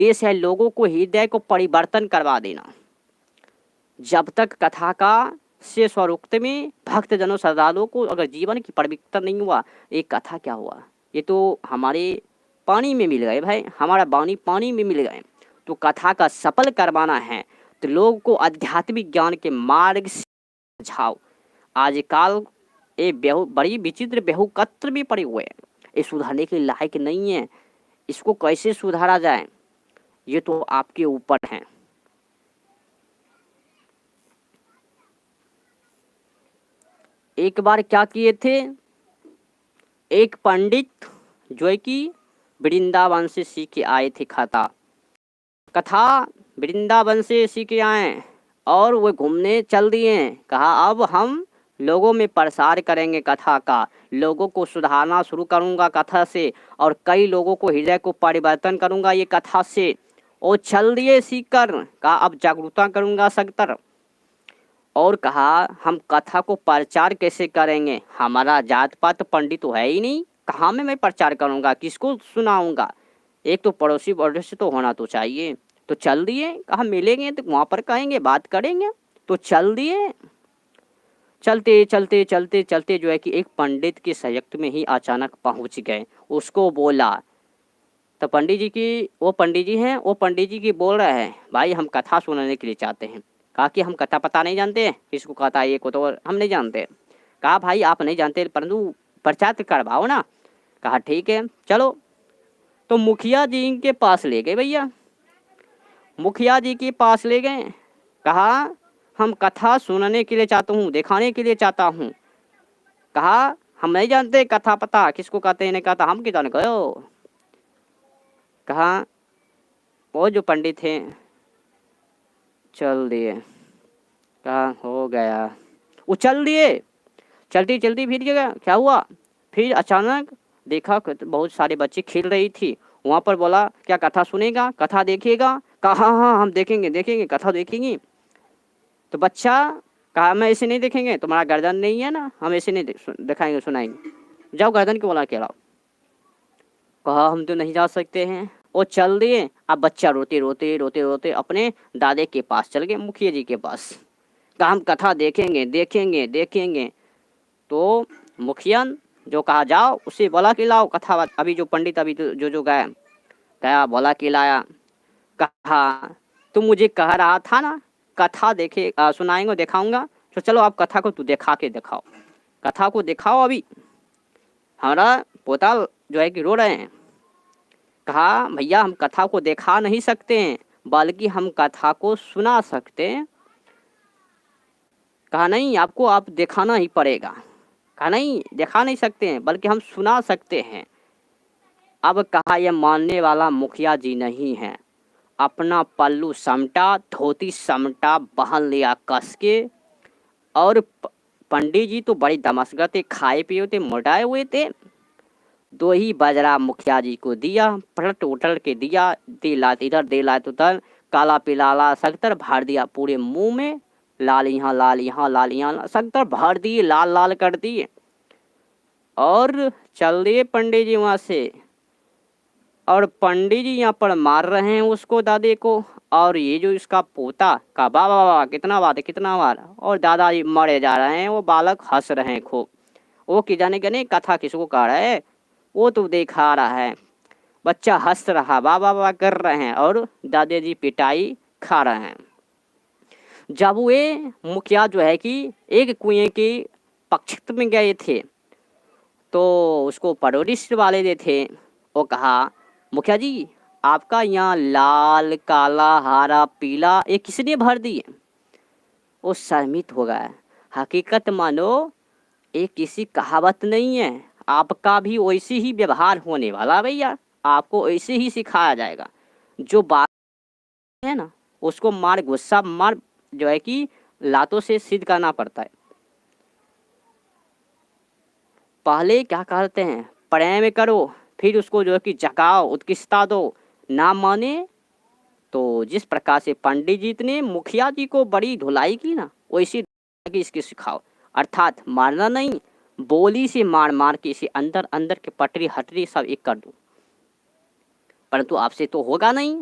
उद्देश्य है लोगों को हृदय को परिवर्तन करवा देना। जब तक कथा का से स्वरूप में भक्तजनों श्रद्धालुओं को अगर जीवन की परिवर्तन नहीं हुआ, एक कथा क्या हुआ, ये तो हमारे पानी में मिल गए भाई, हमारा वाणी पानी में मिल गए। तो कथा का सफल करवाना है तो लोगों को आध्यात्मिक ज्ञान के मार्ग से समझाओ। आजकल ये बड़ी विचित्र बेहुकत्र भी पड़े हुए हैं, ये सुधारने के लायक नहीं है। इसको कैसे सुधारा जाए ये तो आपके ऊपर है। एक बार क्या किए थे, एक पंडित जो है कि वृंदावन से सीख के आए थे कथा वृंदावन से सीख के आए और वो घूमने चल दिए। कहा अब हम लोगों में प्रसार करेंगे कथा का, लोगों को सुधारना शुरू करूंगा कथा से और कई लोगों को हृदय को परिवर्तन करूंगा ये कथा से। और चल दिए सीख कर, कहा अब जागरूकता करूंगा सख्तर। और कहा हम कथा को प्रचार कैसे करेंगे, हमारा जात पात पंडित तो है ही नहीं, कहाँ में मैं प्रचार करूंगा, किसको सुनाऊंगा, एक तो पड़ोसी पड़ोसी तो होना तो चाहिए। तो चल दिए, कहा मिलेंगे तो वहाँ पर कहेंगे बात करेंगे। तो चल दिए, चलते चलते चलते चलते जो है कि एक पंडित के संयुक्त में ही अचानक पहुंच गए। उसको बोला तो पंडित जी की, वो पंडित जी हैं, वो पंडित जी की बोल रहे हैं भाई हम कथा सुनाने के लिए चाहते हैं। कहा कि हम कथा पता नहीं जानते हैं, किसको कहता है ये को तो हम नहीं जानते। कहा भाई आप नहीं जानते परंतु प्रचार करवाओ ना। कहा ठीक है चलो। तो मुखिया जी के पास ले गए भैया, मुखिया जी के पास ले गए। कहा हम कथा सुनने के लिए चाहता हूँ, दिखाने के लिए चाहता हूँ। कहा हम नहीं जानते कथा पता किसको कहते हैं, कहता हम किधर गयो। कहा वो जो पंडित थे चल दिए। कहा हो गया, वो चल दिए। चलती चलती फिर क्या हुआ, फिर अचानक देखा बहुत सारे बच्चे खेल रही थी। वहाँ पर बोला क्या कथा सुनेगा, कथा देखेगा। कहा हाँ हाँ हम देखेंगे देखेंगे कथा देखेंगे। तो बच्चा कहा मैं ऐसे नहीं देखेंगे, तुम्हारा गर्दन नहीं है ना, हम ऐसे नहीं दिखाएंगे सुनाएंगे, जाओ गर्दन के बोला के लाओ। कहा हम तो नहीं जा सकते हैं। वो चल दिए। अब बच्चा रोते रोते रोते रोते अपने दादे के पास चल गए, मुखिया जी के पास। कहा हम कथा देखेंगे देखेंगे देखेंगे। तो मुखिया जो कहा जाओ उसे बोला कि लाओ कथा। अभी जो पंडित अभी जो गया बोला कि लाया। कहा तुम मुझे कह रहा था ना कथा देखे सुनाएंगे दिखाऊंगा, तो चलो आप कथा को तू दिखा के दिखाओ, कथा को दिखाओ। अभी हमारा पोता जो है कि रो रहे हैं। कहा भैया हम कथा को दिखा नहीं सकते हैं बल्कि हम कथा को सुना सकते हैं। कहा नहीं आपको आप दिखाना ही पड़ेगा। कहा नहीं दिखा नहीं सकते हैं बल्कि हम सुना सकते हैं। अब कहा यह मानने वाला मुखिया जी नहीं है। अपना पल्लू समटा, धोती समटा, बहन लिया कस के। और पंडित जी तो बड़ी दमसगर थे, खाए पिए थे, मोटाए हुए थे। 2 ही बजरा मुखिया जी को दिया, पलट उठल के दिया, दे लात इधर दे लात उधर, काला पिलाला सख्तर भर दिया पूरे मुंह में, लाल यहाँ लाल यहाँ लाल यहाँ सख्तर भर दिए, लाल लाल कर दिए। और चल दिए पंडित जी वहाँ से। और पंडित जी यहाँ पर मार रहे हैं उसको दादे को। और ये जो इसका पोता का बाबा बाबा कितना बात है कितना बार, और दादाजी मरे जा रहे हैं। वो बालक हंस रहे हैं खूब। वो कि जाने के नहीं कथा किसको कह रहा है, वो तो देखा रहा है। बच्चा हंस रहा बाबा बाबा कर रहे हैं और दादाजी पिटाई खा रहे हैं। जब वे मुखिया जो है कि एक कुएं के पक्ष में गए थे तो उसको पड़ोस वाले दे थे। वो कहा मुखिया जी आपका यहाँ लाल काला हरा पीला ये किसने भर दिए। वो शर्मित हो गया। हकीकत मानो ये किसी कहावत नहीं है, आपका भी वैसे ही व्यवहार होने वाला भैया, आपको ऐसे ही सिखाया जाएगा। जो बात है ना उसको मार गुस्सा मार जो है कि लातों से सिद्ध करना पड़ता है। पहले क्या कहते हैं प्रेम करो, फिर उसको जो है कि जगाओ उत्कृष्टता दो। ना माने तो जिस प्रकार से पंडित जी ने मुखिया जी को बड़ी धुलाई की ना वैसी इसकी सिखाओ। अर्थात मारना नहीं, बोली से मार मार के इसे अंदर अंदर के पटरी हटरी सब एक कर दो। परंतु आपसे तो होगा नहीं।